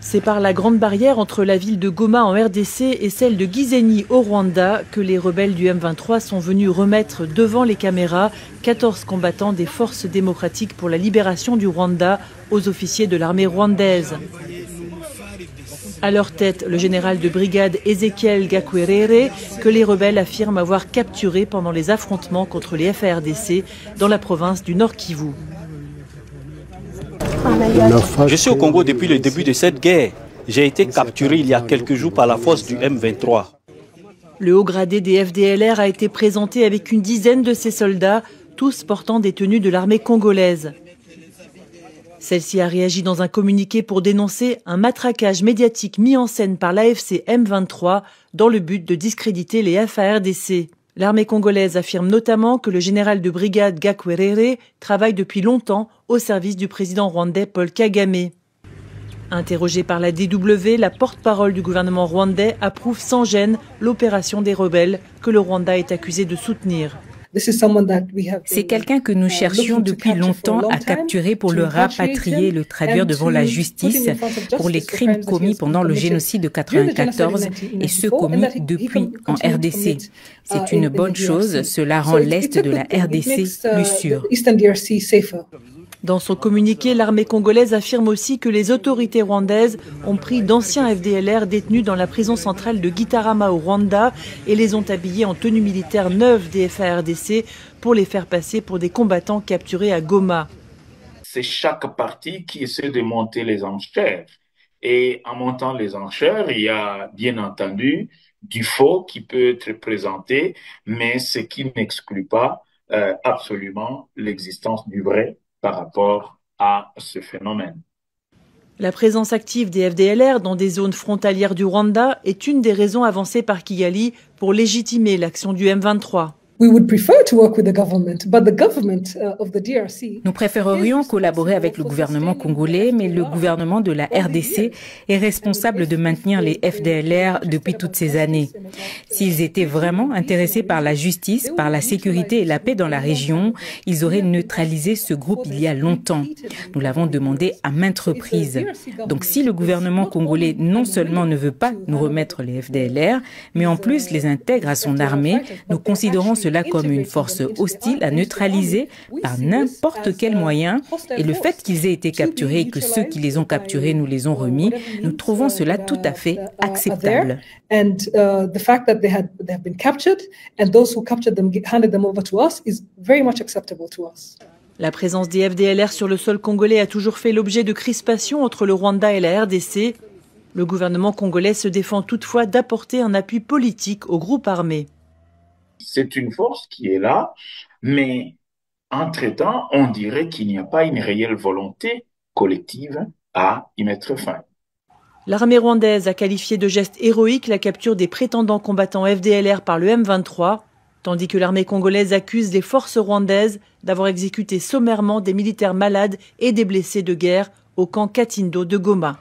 C'est par la grande barrière entre la ville de Goma en RDC et celle de Gisenyi au Rwanda que les rebelles du M23 sont venus remettre devant les caméras 14 combattants des forces démocratiques pour la libération du Rwanda aux officiers de l'armée rwandaise. À leur tête, le général de brigade Ezekiel Gakwerere, que les rebelles affirment avoir capturé pendant les affrontements contre les FARDC dans la province du Nord Kivu. Je suis au Congo depuis le début de cette guerre. J'ai été capturé il y a quelques jours par la force du M23. Le haut gradé des FDLR a été présenté avec une dizaine de ses soldats, tous portant des tenues de l'armée congolaise. Celle-ci a réagi dans un communiqué pour dénoncer un matraquage médiatique mis en scène par l'AFC M23 dans le but de discréditer les FARDC. L'armée congolaise affirme notamment que le général de brigade Gakwerere travaille depuis longtemps au service du président rwandais Paul Kagame. Interrogé par la DW, la porte-parole du gouvernement rwandais approuve sans gêne l'opération des rebelles que le Rwanda est accusé de soutenir. C'est quelqu'un que nous cherchions depuis longtemps à capturer pour le rapatrier et le traduire devant la justice pour les crimes commis pendant le génocide de 1994 et ceux commis depuis en RDC. C'est une bonne chose, cela rend l'Est de la RDC plus sûr. Dans son communiqué, l'armée congolaise affirme aussi que les autorités rwandaises ont pris d'anciens FDLR détenus dans la prison centrale de Gitarama au Rwanda et les ont habillés en tenue militaire neuve des FARDC pour les faire passer pour des combattants capturés à Goma. C'est chaque parti qui essaie de monter les enchères. Et en montant les enchères, il y a bien entendu du faux qui peut être présenté, mais ce qui n'exclut pas absolument l'existence du vrai par rapport à ce phénomène. La présence active des FDLR dans des zones frontalières du Rwanda est une des raisons avancées par Kigali pour légitimer l'action du M23. Nous préférerions collaborer avec le gouvernement congolais, mais le gouvernement de la RDC est responsable de maintenir les FDLR depuis toutes ces années. S'ils étaient vraiment intéressés par la justice, par la sécurité et la paix dans la région, ils auraient neutralisé ce groupe il y a longtemps. Nous l'avons demandé à maintes reprises. Donc si le gouvernement congolais non seulement ne veut pas nous remettre les FDLR, mais en plus les intègre à son armée, nous considérons cela comme une force hostile à neutraliser par n'importe quel moyen. Et le fait qu'ils aient été capturés et que ceux qui les ont capturés nous les ont remis, nous trouvons cela tout à fait acceptable. La présence des FDLR sur le sol congolais a toujours fait l'objet de crispations entre le Rwanda et la RDC. Le gouvernement congolais se défend toutefois d'apporter un appui politique au groupe armé. C'est une force qui est là, mais entre-temps, on dirait qu'il n'y a pas une réelle volonté collective à y mettre fin. L'armée rwandaise a qualifié de geste héroïque la capture des prétendants combattants FDLR par le M23, tandis que l'armée congolaise accuse les forces rwandaises d'avoir exécuté sommairement des militaires malades et des blessés de guerre au camp Katindo de Goma.